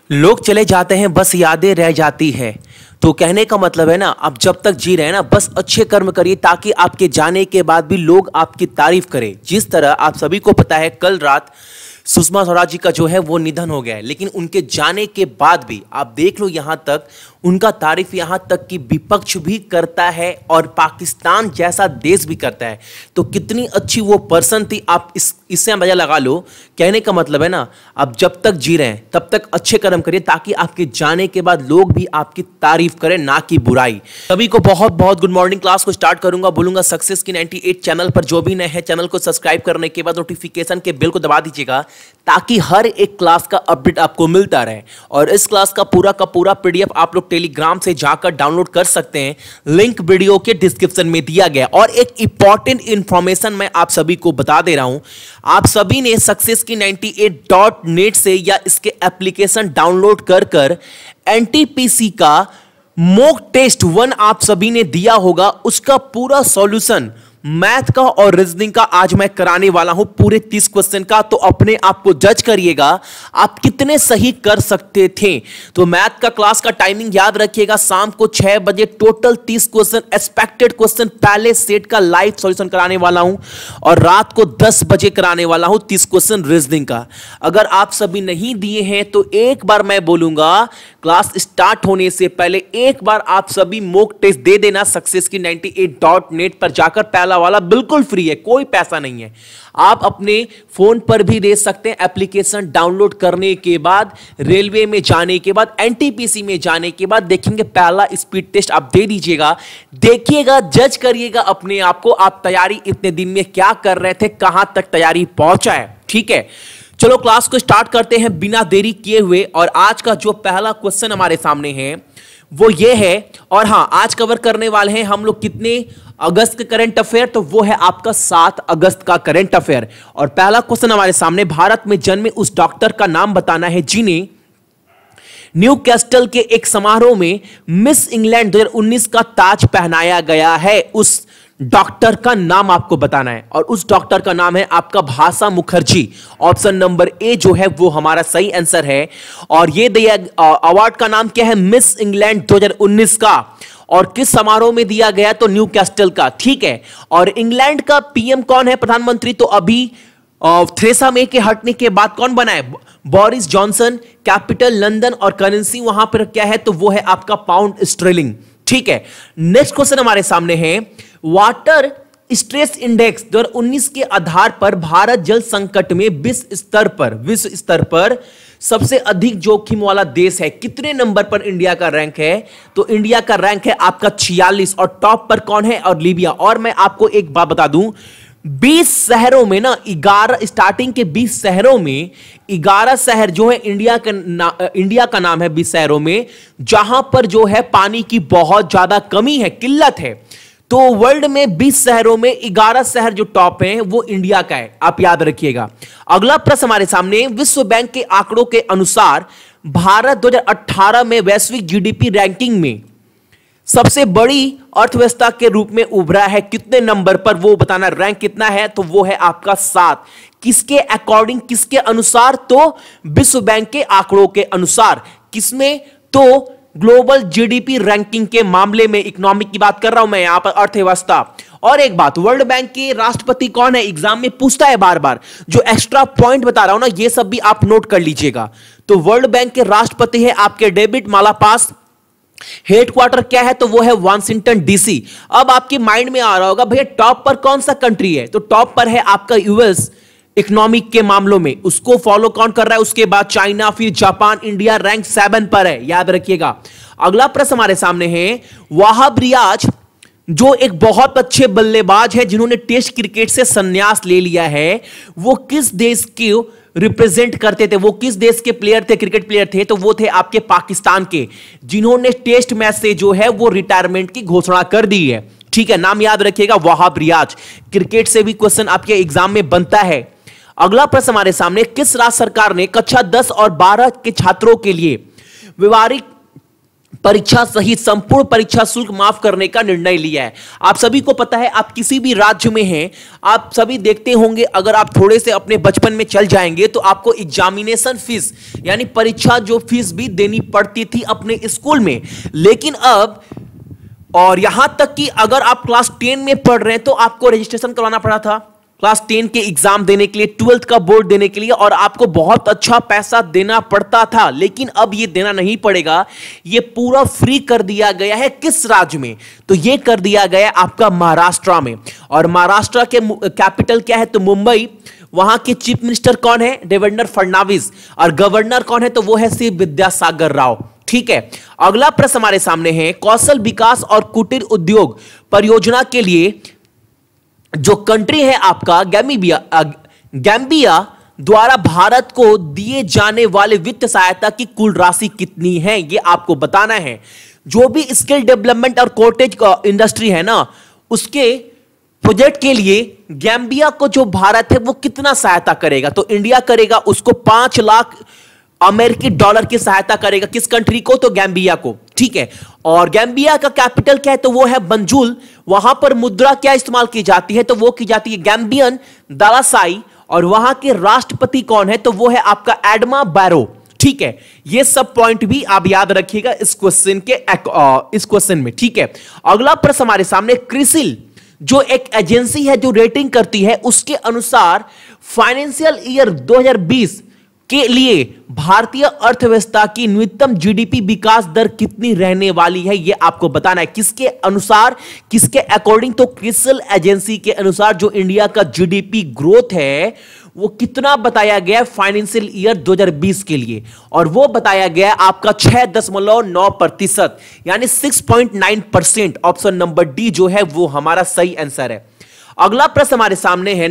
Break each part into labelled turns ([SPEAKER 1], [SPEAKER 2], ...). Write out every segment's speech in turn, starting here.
[SPEAKER 1] लोग चले जाते हैं, बस यादें रह जाती है। तो कहने का मतलब है ना, आप जब तक जी रहे हैं ना, बस अच्छे कर्म करिए ताकि आपके जाने के बाद भी लोग आपकी तारीफ करें। जिस तरह आप सभी को पता है, कल रात सुषमा स्वराज जी का जो है वो निधन हो गया है, लेकिन उनके जाने के बाद भी आप देख लो, यहां तक उनका तारीफ यहां तक कि विपक्ष भी करता है और पाकिस्तान जैसा देश भी करता है। तो कितनी अच्छी वो पर्सन थी, आप इससे अंदाजा लगा लो। कहने का मतलब है ना, आप जब तक जी रहे हैं तब तक अच्छे कर्म करिए ताकि आपके जाने के बाद लोग भी आपकी तारीफ करें, ना कि बुराई। सभी को बहुत बहुत गुड मॉर्निंग। क्लास को स्टार्ट करूंगा, बोलूंगा सक्सेस की 98 चैनल पर जो भी नए हैं, चैनल को सब्सक्राइब करने के बाद नोटिफिकेशन के बेल को दबा दीजिएगा ताकि हर एक क्लास का अपडेट आपको मिलता रहे। और इस क्लास का पूरा पीडीएफ आप लोग टेलीग्राम से जाकर डाउनलोड कर सकते हैं, लिंक वीडियो के डिस्क्रिप्शन में दिया गया। और एक इंपॉर्टेंट इंफॉर्मेशन मैं आप सभी को बता दे रहा हूं, आप सभी ने सक्सेस की 98.net से या इसके एप्लीकेशन डाउनलोड कर एनटीपीसी का मॉक टेस्ट 1 आप सभी ने दिया होगा। उसका पूरा सॉल्यूशन मैथ का और रीजनिंग का आज मैं कराने वाला हूं, पूरे 30 क्वेश्चन का। तो अपने आप को जज करिएगा आप कितने सही कर सकते थे। तो मैथ का क्लास का टाइमिंग याद रखिएगा, शाम को 6 बजे टोटल 30 क्वेश्चन एक्सपेक्टेड क्वेश्चन पहले सेट का लाइव सॉल्यूशन कराने वाला हूं, और रात को 10 बजे कराने वाला हूं 30 क्वेश्चन रीजनिंग का। अगर आप सभी नहीं दिए हैं तो एक बार मैं बोलूंगा, क्लास स्टार्ट होने से पहले एक बार आप सभी मॉक टेस्ट दे देना। सक्सेस की 98.net पर जाकर पहला वाला बिल्कुल फ्री है, कोई पैसा नहीं है। आप अपने फोन पर भी दे सकते हैं, एप्लीकेशन डाउनलोड करने के बाद, रेलवे में जाने के बाद, एनटीपीसी में जाने के बाद देखेंगे पहला स्पीड टेस्ट आप दे दीजिएगा। देखिएगा, जज करिएगा अपने आप को, आप तैयारी इतने दिन में क्या कर रहे थे, कहां तक तैयारी पहुंचा है। ठीक है, चलो क्लास को स्टार्ट करते हैं बिना देरी किए हुए। और आज का जो पहला क्वेश्चन हमारे सामने है वो ये है, और हां, आज कवर करने वाले हैं हम लोग कितने अगस्त का करंट अफेयर, तो वो है आपका 7 अगस्त का करंट अफेयर। और पहला क्वेश्चन हमारे सामने, भारत में जन्मे उस डॉक्टर का नाम बताना है जिन्हें न्यू कैस्टल के एक समारोह में मिस इंग्लैंड 2019 का ताज पहनाया गया है। उस डॉक्टर का नाम आपको बताना है, और उस डॉक्टर का नाम है आपका भाषा मुखर्जी। ऑप्शन नंबर ए जो है वो हमारा सही आंसर है। और ये दिया अवार्ड का नाम क्या है, मिस इंग्लैंड 2019 का, और किस समारोह में दिया गया, तो न्यू कैस्टल का। ठीक है, और इंग्लैंड का पीएम कौन है, प्रधानमंत्री, तो अभी थेरेसा मे के हटने के बाद कौन बना है, बोरिस जॉनसन। कैपिटल लंदन, और करेंसी वहां पर क्या है, तो वो है आपका पाउंड स्टर्लिंग। ठीक है, नेक्स्ट क्वेश्चन हमारे सामने है, वाटर स्ट्रेस इंडेक्स 2019 के आधार पर भारत जल संकट में विश्व स्तर पर सबसे अधिक जोखिम वाला देश है। कितने नंबर पर इंडिया का रैंक है, तो इंडिया का रैंक है आपका 46, और टॉप पर कौन है, और लीबिया। और मैं आपको एक बात बता दूं, 20 शहरों में ना, 11 स्टार्टिंग के 20 शहरों में 11 शहर जो है इंडिया का नाम है 20 शहरों में, जहां पर जो है पानी की बहुत ज्यादा कमी है, किल्लत है। तो वर्ल्ड में 20 शहरों में 11 शहर जो टॉप हैं वो इंडिया का है, आप याद रखिएगा। अगला प्रश्न हमारे सामने, विश्व बैंक के आंकड़ों के अनुसार भारत 2018 में वैश्विक जीडीपी रैंकिंग में सबसे बड़ी अर्थव्यवस्था के रूप में उभरा है। कितने नंबर पर, वो बताना, रैंक कितना है, तो वो है आपका 7। किसके अकॉर्डिंग, किसके अनुसार, तो विश्व बैंक के आंकड़ों के अनुसार। किसमें, तो ग्लोबल जीडीपी रैंकिंग के मामले में, इकोनॉमिक की बात कर रहा हूं मैं यहां पर, अर्थव्यवस्था। और एक बात, वर्ल्ड बैंक के राष्ट्रपति कौन है, एग्जाम में पूछता है बार बार, जो एक्स्ट्रा पॉइंट बता रहा हूं ना, ये सब भी आप नोट कर लीजिएगा। तो वर्ल्ड बैंक के राष्ट्रपति है आपके डेविड मालापास। हेडक्वार्टर क्या है, तो वो है वाशिंगटन डीसी। अब आपके माइंड में आ रहा होगा, भैया टॉप पर कौन सा कंट्री है, तो टॉप पर है आपका यूएस इकोनॉमिक के मामलों में, उसको फॉलो कौन कर रहा है, उसके बाद चाइना, फिर जापान, इंडिया रैंक 7 पर है, याद रखिएगा। अगला प्रश्न हमारे सामने है, वाहब रियाज जो एक बहुत अच्छे बल्लेबाज है जिन्होंने टेस्ट क्रिकेट से संन्यास ले लिया है, वो किस देश के रिप्रेजेंट करते थे, वो किस देश के प्लेयर थे, क्रिकेट प्लेयर थे, तो वो थे आपके पाकिस्तान के, जिन्होंने टेस्ट मैच से जो है वो रिटायरमेंट की घोषणा कर दी है। ठीक है, नाम याद रखिएगा, वाहब रियाज। क्रिकेट से भी क्वेश्चन आपके एग्जाम में बनता है। अगला प्रश्न हमारे सामने, किस राज्य सरकार ने कक्षा 10 और 12 के छात्रों के लिए परीक्षा सहित संपूर्ण परीक्षा शुल्क माफ करने का निर्णय लिया है। आप सभी को पता है, आप किसी भी राज्य में हैं, आप सभी देखते होंगे, अगर आप थोड़े से अपने बचपन में चल जाएंगे तो आपको एग्जामिनेशन फीस यानी परीक्षा जो फीस भी देनी पड़ती थी अपने स्कूल में। लेकिन अब और यहां तक कि अगर आप क्लास 10 में पढ़ रहे हैं तो आपको रजिस्ट्रेशन करवाना पड़ा था क्लास 10 के एग्जाम देने के लिए, 12th का बोर्ड देने के लिए, और आपको बहुत अच्छा पैसा देना पड़ता था। लेकिन अब ये देना नहीं पड़ेगा, ये पूरा फ्री कर दिया गया है। किस राज्य में? तो ये कर दिया गया आपका महाराष्ट्र में। और महाराष्ट्र के कैपिटल क्या है? तो मुंबई। वहां के चीफ मिनिस्टर कौन है? देवेंद्र फडणवीस। और गवर्नर कौन है? तो वो है सी विद्यासागर राव। ठीक है, अगला प्रश्न हमारे सामने है, कौशल विकास और कुटीर उद्योग परियोजना के लिए जो कंट्री है आपका गैम्बिया द्वारा भारत को दिए जाने वाले वित्त सहायता की कुल राशि कितनी है, ये आपको बताना है। जो भी स्किल डेवलपमेंट और कॉटेज इंडस्ट्री है ना, उसके प्रोजेक्ट के लिए गैम्बिया को जो भारत है वो कितना सहायता करेगा? तो इंडिया करेगा उसको 5 लाख अमेरिकी डॉलर की सहायता करेगा। किस कंट्री को? तो गैम्बिया को। ठीक है, और गैम्बिया का कैपिटल क्या है? तो वो है बंजुल। वहां पर मुद्रा क्या इस्तेमाल की जाती है? तो वो की जाती है गैम्बियन दालासाई। और वहां के राष्ट्रपति कौन है? तो वो है आपका एडमा बैरो। ठीक है, ये सब पॉइंट भी आप याद रखिएगा इस क्वेश्चन में। ठीक है, अगला प्रश्न हमारे सामने, क्रिसिल जो एक एजेंसी है जो रेटिंग करती है, उसके अनुसार फाइनेंशियल ईयर 2020 के लिए भारतीय अर्थव्यवस्था की न्यूनतम जीडीपी विकास दर कितनी रहने वाली है, यह आपको बताना है। किसके अनुसार? किसके अकॉर्डिंग? तो क्रिसिल एजेंसी के अनुसार जो इंडिया का जीडीपी ग्रोथ है वो कितना बताया गया है फाइनेंशियल ईयर 2020 के लिए, और वो बताया गया है आपका 6.9%, यानी 6.9%। ऑप्शन नंबर डी जो है वो हमारा सही आंसर है। अगला प्रश्न हमारे सामने है,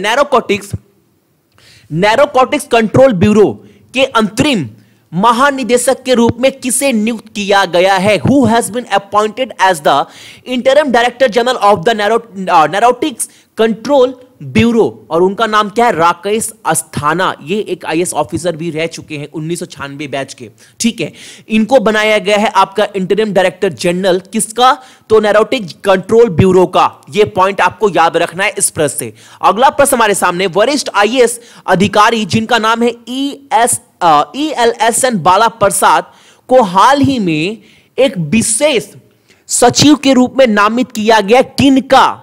[SPEAKER 1] नैरोकॉटिक्स कंट्रोल ब्यूरो के अंतरिम महानिदेशक के रूप में किसे नियुक्त किया गया है? Who has been appointed as the interim director general of the Narcotics Control Bureau, और उनका नाम क्या है? राकेश अस्थाना। ये एक आईएएस ऑफिसर भी रह चुके हैं 1996 बैच के। ठीक है, इनको बनाया गया है आपका इंटरिम डायरेक्टर जनरल। किसका? तो नैरोटिक्स कंट्रोल ब्यूरो का। ये पॉइंट आपको याद रखना है इस प्रश्न से। अगला प्रश्न हमारे सामने, वरिष्ठ आईएएस अधिकारी जिनका नाम है ELSN बाला प्रसाद को हाल ही में एक विशेष सचिव के रूप में नामित किया गया।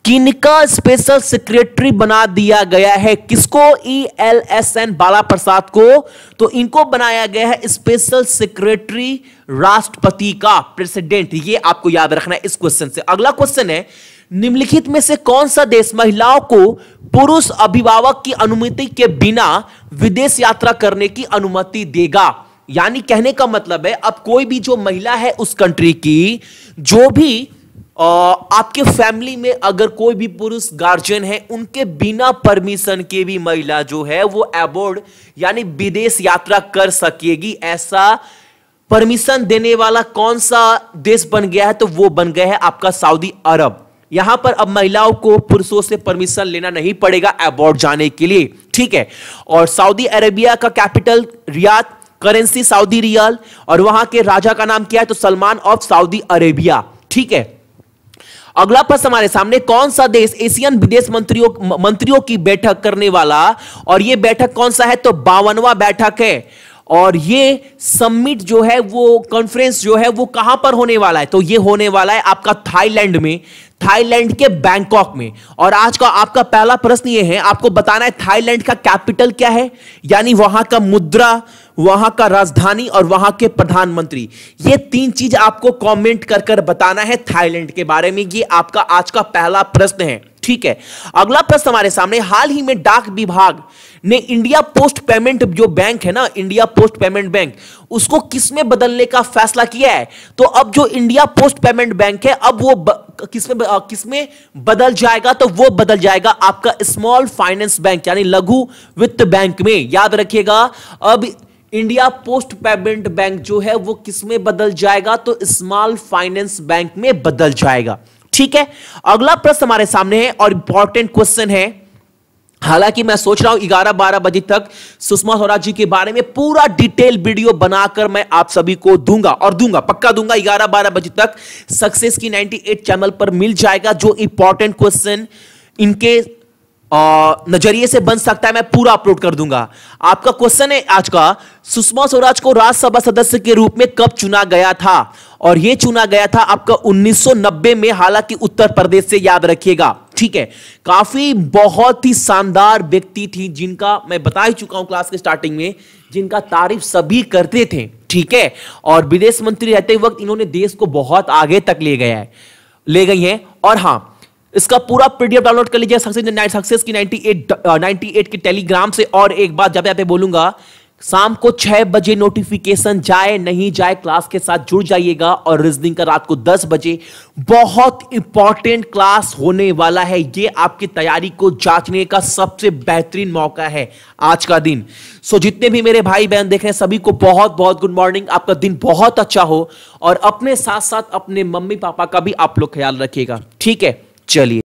[SPEAKER 1] किनका स्पेशल सेक्रेटरी बना दिया गया है? किसको? ELSN बाला प्रसाद को। तो इनको बनाया गया है स्पेशल सेक्रेटरी राष्ट्रपति का, प्रेसिडेंट। ये आपको याद रखना है इस क्वेश्चन से। अगला क्वेश्चन है, निम्नलिखित में से कौन सा देश महिलाओं को पुरुष अभिभावक की अनुमति के बिना विदेश यात्रा करने की अनुमति देगा? यानी कहने का मतलब है, अब कोई भी जो महिला है उस कंट्री की, जो भी आपके फैमिली में अगर कोई भी पुरुष गार्जियन है, उनके बिना परमिशन के भी महिला जो है वो अबॉर्ड यानी विदेश यात्रा कर सकेगी। ऐसा परमिशन देने वाला कौन सा देश बन गया है? तो वो बन गया है आपका सऊदी अरब। यहां पर अब महिलाओं को पुरुषों से परमिशन लेना नहीं पड़ेगा अबॉर्ड जाने के लिए। ठीक है, और सऊदी अरेबिया का capital Riyadh, currency Saudi riyal, और वहां के राजा का नाम क्या है? तो सलमान ऑफ सऊदी अरेबिया। ठीक है, अगला प्रश्न हमारे सामने, कौन सा देश एशियन विदेश मंत्रियों की बैठक करने वाला, और यह बैठक कौन सा है? तो 52वां बैठक है। और ये समिट जो है वो कॉन्फ्रेंस जो है वो कहां पर होने वाला है? तो ये होने वाला है आपका थाईलैंड में, थाईलैंड के बैंकॉक में। और आज का आपका पहला प्रश्न ये है, आपको बताना है थाईलैंड का कैपिटल क्या है, यानी वहां का मुद्रा, वहां का राजधानी और वहां के प्रधानमंत्री। ये 3 चीज आपको कमेंट कर बताना है थाईलैंड के बारे में। ये आपका आज का पहला प्रश्न है। ठीक है, अगला प्रश्न हमारे सामने, हाल ही में डाक विभाग ने इंडिया पोस्ट पेमेंट जो बैंक है ना, इंडिया पोस्ट पेमेंट बैंक, उसको किसमें बदलने का फैसला किया है? तो अब जो इंडिया पोस्ट पेमेंट बैंक है, अब वो किसमें बदल जाएगा? तो वो बदल जाएगा आपका स्मॉल फाइनेंस बैंक यानी लघु वित्त बैंक में। याद रखिएगा, अब इंडिया पोस्ट पेमेंट बैंक जो है वो किसमें बदल जाएगा? तो स्मॉल फाइनेंस बैंक में बदल जाएगा। ठीक है, अगला प्रश्न हमारे सामने है और इंपॉर्टेंट क्वेश्चन है, हालांकि मैं सोच रहा हूं 11-12 बजे तक सुषमा स्वराज जी के बारे में पूरा डिटेल वीडियो बनाकर मैं आप सभी को दूंगा, और दूंगा, पक्का दूंगा। 11-12 बजे तक सक्सेस की 98 चैनल पर मिल जाएगा। जो इंपॉर्टेंट क्वेश्चन इनके नजरिए से बन सकता है मैं पूरा अपलोड कर दूंगा। आपका क्वेश्चन है आज का, सुषमा स्वराज को राज्यसभा सदस्य के रूप में कब चुना गया था? और यह चुना गया था आपका 1990 में, हालांकि उत्तर प्रदेश से, याद रखिएगा। ठीक है, काफी बहुत ही शानदार व्यक्ति थी, जिनका मैं बता ही चुका हूं क्लास के स्टार्टिंग में, जिनका तारीफ सभी करते थे। ठीक है, और विदेश मंत्री रहते वक्त इन्होंने देश को बहुत आगे तक ले गई हैं। और हां, इसका पूरा पीडीएफ डाउनलोड कर लीजिए सक्सेस की 98 के टेलीग्राम से। और एक बात जाते जाते बोलूंगा, शाम को 6 बजे नोटिफिकेशन जाए नहीं जाए, क्लास के साथ जुड़ जाइएगा। और रीजनिंग का रात को 10 बजे बहुत इंपॉर्टेंट क्लास होने वाला है। ये आपकी तैयारी को जांचने का सबसे बेहतरीन मौका है आज का दिन। सो जितने भी मेरे भाई बहन देख रहे हैं सभी को बहुत बहुत गुड मॉर्निंग। आपका दिन बहुत अच्छा हो, और अपने साथ साथ अपने मम्मी पापा का भी आप लोग ख्याल रखिएगा। ठीक है, चलिए।